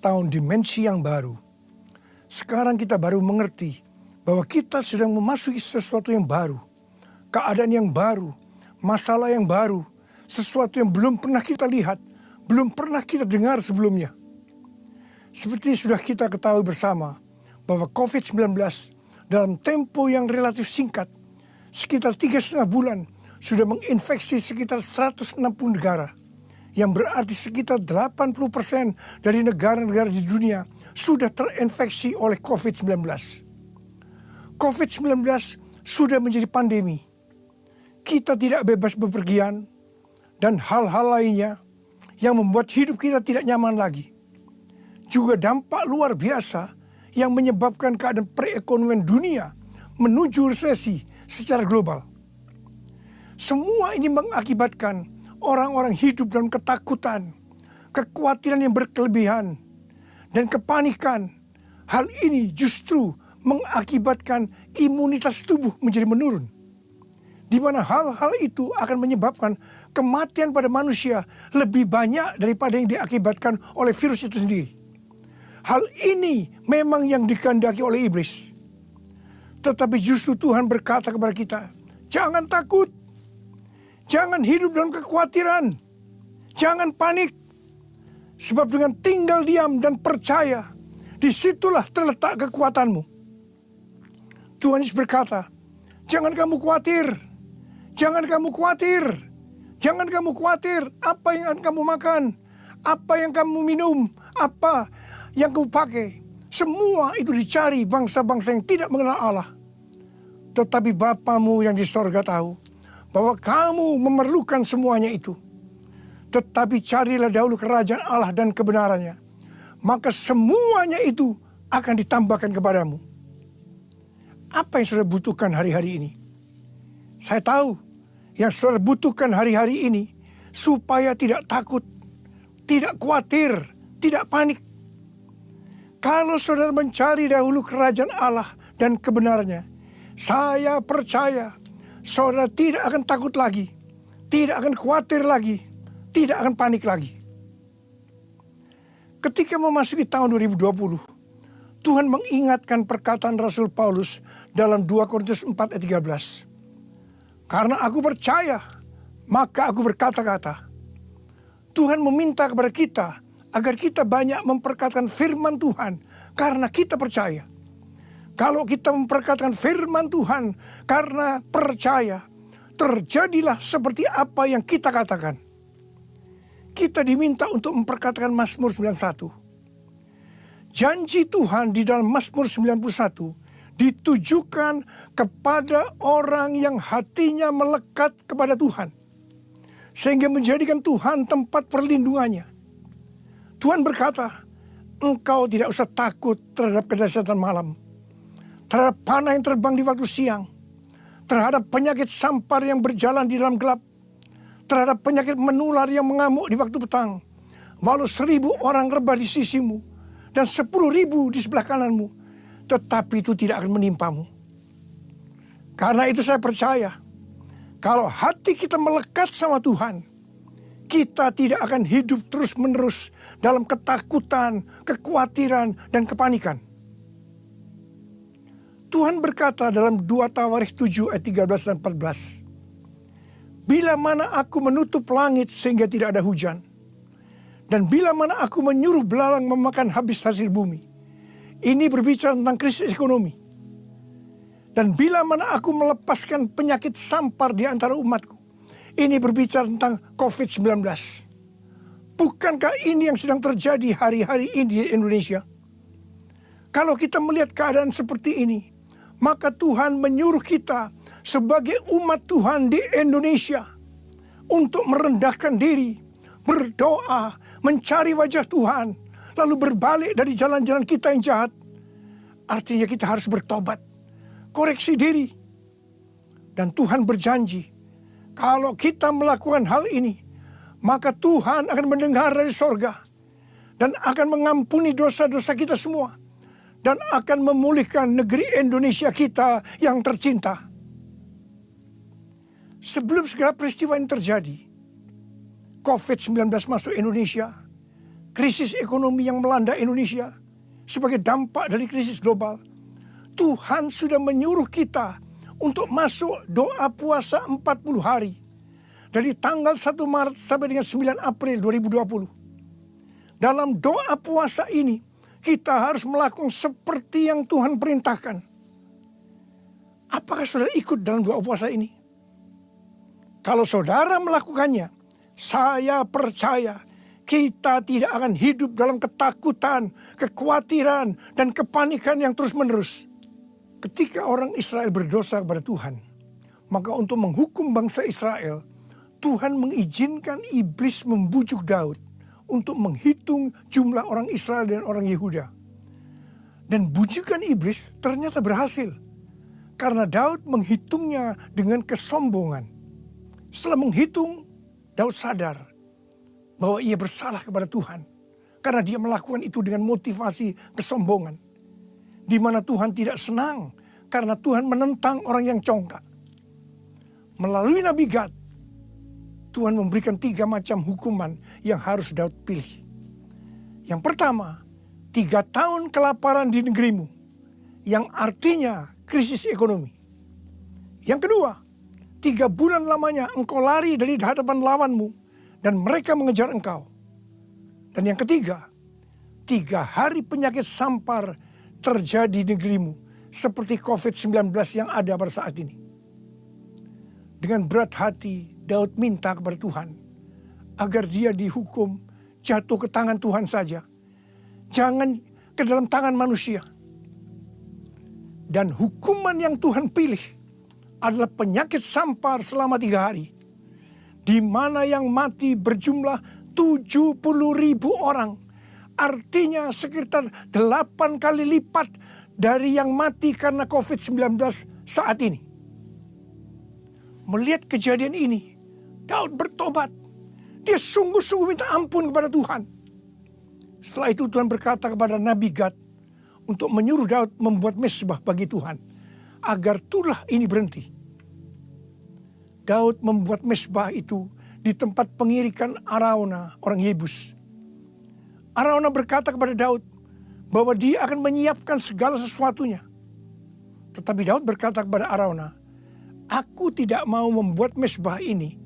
tahun dimensi yang baru. Sekarang kita baru mengerti bahwa kita sedang memasuki sesuatu yang baru. Keadaan yang baru, masalah yang baru, sesuatu yang belum pernah kita lihat, belum pernah kita dengar sebelumnya. Seperti sudah kita ketahui bersama bahwa COVID-19 dalam tempo yang relatif singkat, sekitar 3,5 bulan, sudah menginfeksi sekitar 160 negara. Yang berarti sekitar 80% dari negara-negara di dunia sudah terinfeksi oleh COVID-19. COVID-19 sudah menjadi pandemi. Kita tidak bebas bepergian dan hal-hal lainnya yang membuat hidup kita tidak nyaman lagi. Juga dampak luar biasa yang menyebabkan keadaan perekonomian dunia menuju resesi secara global. Semua ini mengakibatkan orang-orang hidup dalam ketakutan, kekhawatiran yang berkelebihan, dan kepanikan. Hal ini justru mengakibatkan imunitas tubuh menjadi menurun. Di mana hal-hal itu akan menyebabkan kematian pada manusia lebih banyak daripada yang diakibatkan oleh virus itu sendiri. Hal ini memang yang dikehendaki oleh iblis. Tetapi justru Tuhan berkata kepada kita, jangan takut. Jangan hidup dalam kekhawatiran. Jangan panik. Sebab dengan tinggal diam dan percaya, disitulah terletak kekuatanmu. Tuhan Yesus berkata, jangan kamu khawatir. Jangan kamu khawatir. Jangan kamu khawatir apa yang akan kamu makan. Apa yang kamu minum. Apa yang kamu pakai. Semua itu dicari bangsa-bangsa yang tidak mengenal Allah. Tetapi Bapamu yang di sorga tahu bahwa kamu memerlukan semuanya itu. Tetapi carilah dahulu kerajaan Allah dan kebenarannya. Maka semuanya itu akan ditambahkan kepadamu. Apa yang saudara butuhkan hari-hari ini? Saya tahu yang saudara butuhkan hari-hari ini supaya tidak takut, tidak khawatir, tidak panik. Kalau saudara mencari dahulu kerajaan Allah dan kebenarannya, saya percaya saudara tidak akan takut lagi, tidak akan khawatir lagi, tidak akan panik lagi. Ketika memasuki tahun 2020, Tuhan mengingatkan perkataan Rasul Paulus dalam 2 Korintus 4 ayat 13. Karena aku percaya, maka aku berkata-kata. Tuhan meminta kepada kita agar kita banyak memperkatakan firman Tuhan karena kita percaya. Kalau kita memperkatakan firman Tuhan karena percaya, terjadilah seperti apa yang kita katakan. Kita diminta untuk memperkatakan Mazmur 91. Janji Tuhan di dalam Mazmur 91 ditujukan kepada orang yang hatinya melekat kepada Tuhan. Sehingga menjadikan Tuhan tempat perlindungannya. Tuhan berkata, engkau tidak usah takut terhadap kedahsyatan malam. Terhadap panah yang terbang di waktu siang. Terhadap penyakit sampar yang berjalan di dalam gelap. Terhadap penyakit menular yang mengamuk di waktu petang. Walau 1.000 orang rebah di sisimu. Dan 10.000 di sebelah kananmu. Tetapi itu tidak akan menimpamu. Karena itu saya percaya. Kalau hati kita melekat sama Tuhan. Kita tidak akan hidup terus-menerus dalam ketakutan, kekhawatiran, dan kepanikan. Tuhan berkata dalam 2 Tawarikh 7 ayat 13 dan 14. Bila mana aku menutup langit sehingga tidak ada hujan. Dan bila mana aku menyuruh belalang memakan habis hasil bumi. Ini berbicara tentang krisis ekonomi. Dan bila mana aku melepaskan penyakit sampar di antara umatku. Ini berbicara tentang COVID-19. Bukankah ini yang sedang terjadi hari-hari ini di Indonesia? Kalau kita melihat keadaan seperti ini, maka Tuhan menyuruh kita sebagai umat Tuhan di Indonesia untuk merendahkan diri, berdoa, mencari wajah Tuhan, lalu berbalik dari jalan-jalan kita yang jahat. Artinya kita harus bertobat, koreksi diri. Dan Tuhan berjanji, kalau kita melakukan hal ini, maka Tuhan akan mendengar dari sorga dan akan mengampuni dosa-dosa kita semua. Dan akan memulihkan negeri Indonesia kita yang tercinta. Sebelum segala peristiwa ini terjadi, COVID-19 masuk Indonesia, krisis ekonomi yang melanda Indonesia sebagai dampak dari krisis global, Tuhan sudah menyuruh kita untuk masuk doa puasa 40 hari. Dari tanggal 1 Maret sampai dengan 9 April 2020. Dalam doa puasa ini, kita harus melakukan seperti yang Tuhan perintahkan. Apakah saudara ikut dalam doa puasa ini? Kalau saudara melakukannya, saya percaya kita tidak akan hidup dalam ketakutan, kekhawatiran, dan kepanikan yang terus-menerus. Ketika orang Israel berdosa kepada Tuhan, maka untuk menghukum bangsa Israel, Tuhan mengizinkan iblis membujuk Daud untuk menghitung jumlah orang Israel dan orang Yehuda. Dan bujukan iblis ternyata berhasil. Karena Daud menghitungnya dengan kesombongan. Setelah menghitung, Daud sadar bahwa ia bersalah kepada Tuhan. Karena dia melakukan itu dengan motivasi kesombongan. Di mana Tuhan tidak senang karena Tuhan menentang orang yang congkak. Melalui Nabi Gad, Tuhan memberikan 3 macam hukuman yang harus Daud pilih. Yang pertama, 3 tahun kelaparan di negerimu, yang artinya krisis ekonomi. Yang kedua, 3 bulan lamanya engkau lari dari hadapan lawanmu dan mereka mengejar engkau. Dan yang ketiga, 3 hari penyakit sampar terjadi di negerimu seperti COVID-19 yang ada pada saat ini. Dengan berat hati, Daud minta kepada Tuhan agar dia dihukum jatuh ke tangan Tuhan saja. Jangan ke dalam tangan manusia. Dan hukuman yang Tuhan pilih adalah penyakit sampar selama 3 hari. Di mana yang mati berjumlah 70.000 orang. Artinya sekitar 8 kali lipat dari yang mati karena COVID-19 saat ini. Melihat kejadian ini, Daud bertobat. Dia sungguh-sungguh minta ampun kepada Tuhan. Setelah itu Tuhan berkata kepada Nabi Gad untuk menyuruh Daud membuat mezbah bagi Tuhan. Agar tulah ini berhenti. Daud membuat mezbah itu di tempat pengirikan Arauna, orang Yebus. Arauna berkata kepada Daud bahwa dia akan menyiapkan segala sesuatunya. Tetapi Daud berkata kepada Arauna, aku tidak mau membuat mezbah ini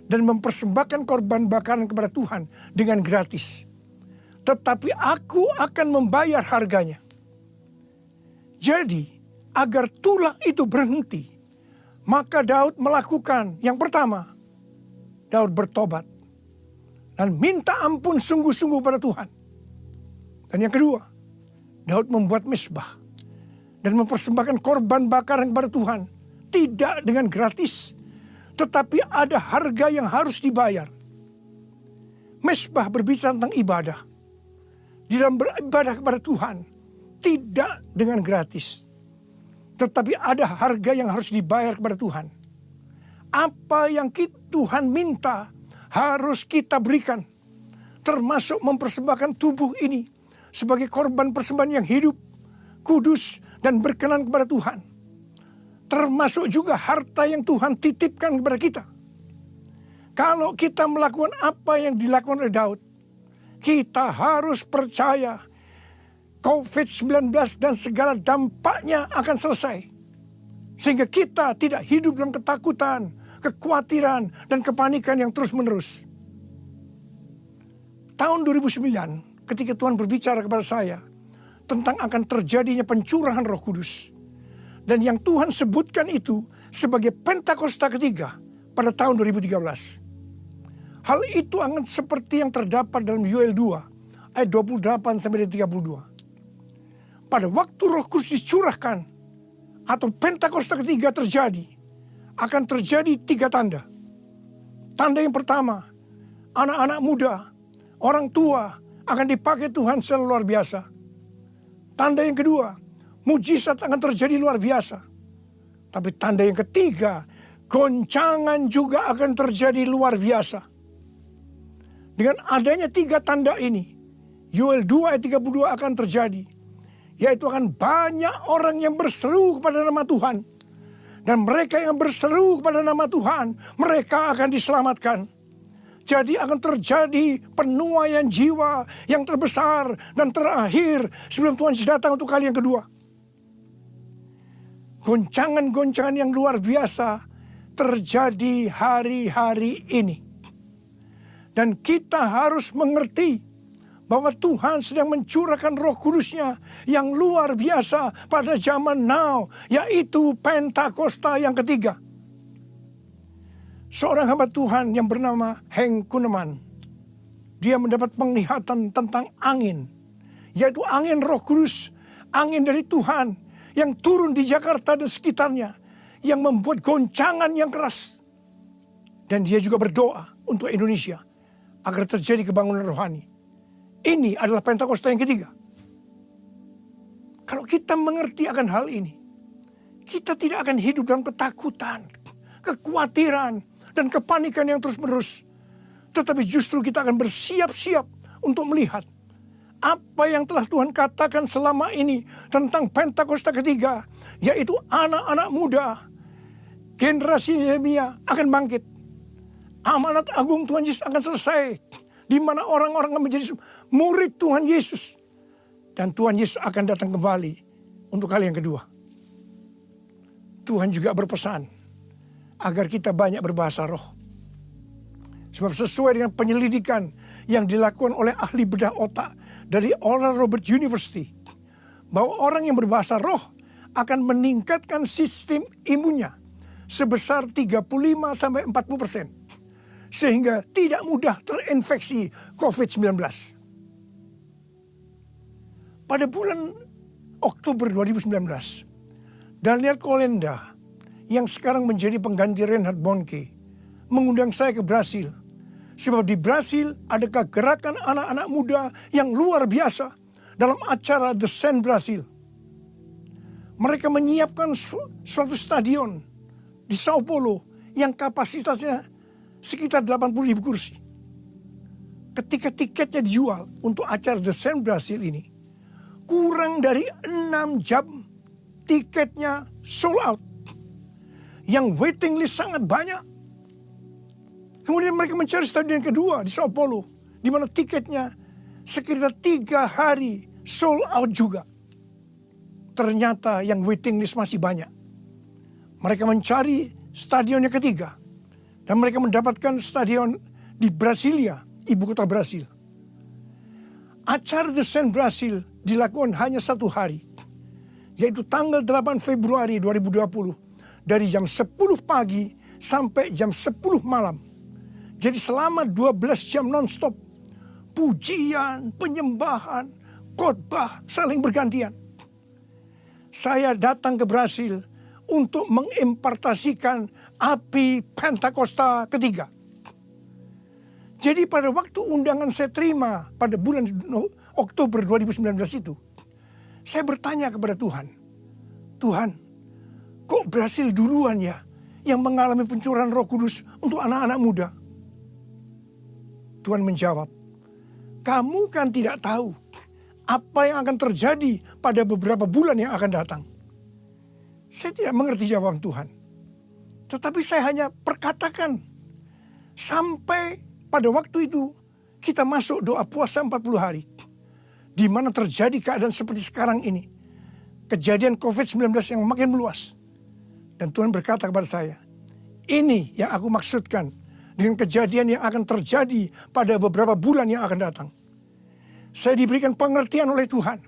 dan mempersembahkan korban bakaran kepada Tuhan dengan gratis. Tetapi aku akan membayar harganya. Jadi, agar tulah itu berhenti, maka Daud melakukan yang pertama, Daud bertobat dan minta ampun sungguh-sungguh pada Tuhan. Dan yang kedua, Daud membuat mezbah dan mempersembahkan korban bakaran kepada Tuhan. Tidak dengan gratis, tetapi ada harga yang harus dibayar. Mezbah berbicara tentang ibadah. Di dalam beribadah kepada Tuhan, tidak dengan gratis. Tetapi ada harga yang harus dibayar kepada Tuhan. Apa yang Tuhan minta harus kita berikan. Termasuk mempersembahkan tubuh ini sebagai korban persembahan yang hidup, kudus, dan berkenan kepada Tuhan. Termasuk juga harta yang Tuhan titipkan kepada kita. Kalau kita melakukan apa yang dilakukan oleh Daud, kita harus percaya COVID-19 dan segala dampaknya akan selesai. Sehingga kita tidak hidup dalam ketakutan, kekhawatiran, dan kepanikan yang terus-menerus. Tahun 2009, ketika Tuhan berbicara kepada saya tentang akan terjadinya pencurahan Roh Kudus. Dan yang Tuhan sebutkan itu sebagai Pentakosta ketiga pada tahun 2013. Hal itu akan seperti yang terdapat dalam Yoel 2 ayat 28 sampai 32. Pada waktu Roh Kudus dicurahkan atau Pentakosta ketiga terjadi, akan terjadi 3 tanda. Tanda yang pertama, anak-anak muda, orang tua akan dipakai Tuhan secara luar biasa. Tanda yang kedua, mujizat akan terjadi luar biasa. Tapi tanda yang ketiga, goncangan juga akan terjadi luar biasa. Dengan adanya 3 tanda ini, Yoel 2 ayat 32 akan terjadi. Yaitu akan banyak orang yang berseru kepada nama Tuhan. Dan mereka yang berseru kepada nama Tuhan, mereka akan diselamatkan. Jadi akan terjadi penuaian jiwa yang terbesar dan terakhir sebelum Tuhan Yesus datang untuk kali yang kedua. Goncangan-goncangan yang luar biasa terjadi hari-hari ini. Dan kita harus mengerti bahwa Tuhan sedang mencurahkan Roh Kudus-Nya yang luar biasa pada zaman now, yaitu Pentakosta yang ketiga. Seorang hamba Tuhan yang bernama Henk Kuneman, dia mendapat penglihatan tentang angin, yaitu angin Roh Kudus, angin dari Tuhan yang turun di Jakarta dan sekitarnya, yang membuat goncangan yang keras. Dan dia juga berdoa untuk Indonesia agar terjadi kebangunan rohani. Ini adalah Pentakosta yang ketiga. Kalau kita mengerti akan hal ini, kita tidak akan hidup dalam ketakutan, kekhawatiran, dan kepanikan yang terus-menerus. Tetapi justru kita akan bersiap-siap untuk melihat apa yang telah Tuhan katakan selama ini tentang Pentakosta ketiga, yaitu anak-anak muda, generasi Yeremia akan bangkit. Amanat agung Tuhan Yesus akan selesai, di mana orang-orang akan menjadi murid Tuhan Yesus. Dan Tuhan Yesus akan datang kembali untuk kali yang kedua. Tuhan juga berpesan agar kita banyak berbahasa roh. Sebab sesuai dengan penyelidikan yang dilakukan oleh ahli bedah otak dari Oral Roberts University, bahwa orang yang berbahasa roh akan meningkatkan sistem imunnya sebesar 35-40%. Sehingga tidak mudah terinfeksi COVID-19. Pada bulan Oktober 2019, Daniel Kolenda yang sekarang menjadi pengganti Reinhard Bonnke mengundang saya ke Brasil. Sebab di Brasil ada gerakan anak-anak muda yang luar biasa dalam acara The Sen Brasil. Mereka menyiapkan suatu stadion di Sao Paulo yang kapasitasnya sekitar 80.000 kursi. Ketika tiketnya dijual untuk acara The Sen Brasil ini, kurang dari 6 jam tiketnya sold out. Yang waiting list sangat banyak. Kemudian mereka mencari stadion kedua di Sao Paulo, di mana tiketnya sekitar 3 hari sold out juga. Ternyata yang waiting list masih banyak. Mereka mencari stadion yang ketiga. Dan mereka mendapatkan stadion di Brasilia, ibu kota Brasil. Acara The Sen Brasil dilakukan hanya 1 hari, yaitu tanggal 8 Februari 2020, dari jam 10 pagi sampai jam 10 malam. Jadi selama 12 jam non-stop, pujian, penyembahan, khotbah saling bergantian. Saya datang ke Brasil untuk mengimpartasikan api Pentakosta ketiga. Jadi pada waktu undangan saya terima pada bulan Oktober 2019 itu, saya bertanya kepada Tuhan, Tuhan, kok Brasil duluan ya yang mengalami pencurahan Roh Kudus untuk anak-anak muda? Tuhan menjawab, kamu kan tidak tahu apa yang akan terjadi pada beberapa bulan yang akan datang. Saya tidak mengerti jawaban Tuhan. Tetapi saya hanya perkatakan. Sampai pada waktu itu kita masuk doa puasa 40 hari. Di mana terjadi keadaan seperti sekarang ini. Kejadian COVID-19 yang makin meluas. Dan Tuhan berkata kepada saya, ini yang aku maksudkan dengan kejadian yang akan terjadi pada beberapa bulan yang akan datang. Saya diberikan pengertian oleh Tuhan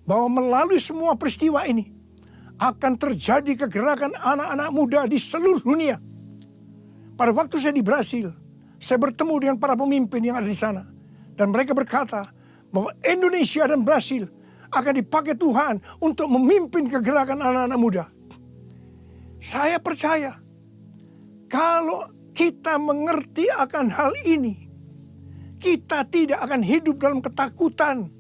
bahwa melalui semua peristiwa ini akan terjadi kegerakan anak-anak muda di seluruh dunia. Pada waktu saya di Brasil, saya bertemu dengan para pemimpin yang ada di sana. Dan mereka berkata bahwa Indonesia dan Brasil akan dipakai Tuhan untuk memimpin kegerakan anak-anak muda. Saya percaya kalau kita mengerti akan hal ini, kita tidak akan hidup dalam ketakutan,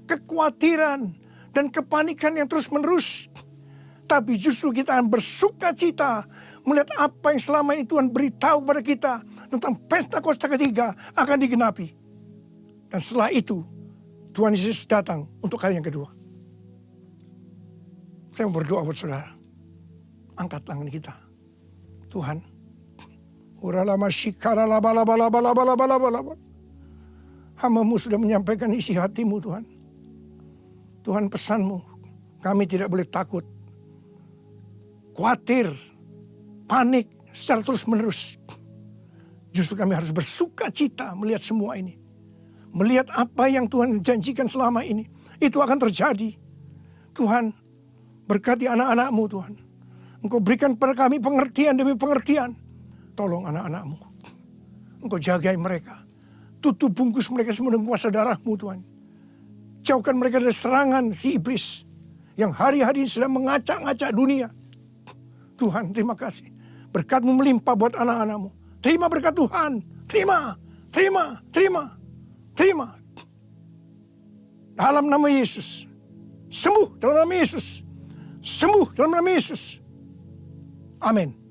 kekhawatiran, dan kepanikan yang terus-menerus. Tapi justru kita akan bersuka cita melihat apa yang selama ini Tuhan beritahu kepada kita tentang Pentakosta ketiga akan digenapi. Dan setelah itu Tuhan Yesus datang untuk kali yang kedua. Saya mau berdoa buat saudara. Angkat tangan kita. Tuhan, Uralama shikara laba laba laba laba laba laba laba. Hamba-Mu sudah menyampaikan isi hati-Mu Tuhan. Tuhan, pesan-Mu, kami tidak boleh takut, khawatir, panik secara terus-menerus. Justru kami harus bersuka cita melihat semua ini. Melihat apa yang Tuhan janjikan selama ini. Itu akan terjadi. Tuhan, berkati anak-anak-Mu Tuhan. Engkau berikan pada kami pengertian demi pengertian. Tolong anak-anak-Mu. Engkau jagai mereka. Tutup bungkus mereka semua dengan kuasa darah-Mu Tuhan. Jauhkan mereka dari serangan si iblis. Yang hari-hari sedang mengacak-ngacak dunia. Tuhan, terima kasih. Berkat-Mu melimpah buat anak-anak-Mu. Terima berkat Tuhan. Terima, terima, terima, terima. Dalam nama Yesus. Sembuh dalam nama Yesus. Sembuh dalam nama Yesus. Amin.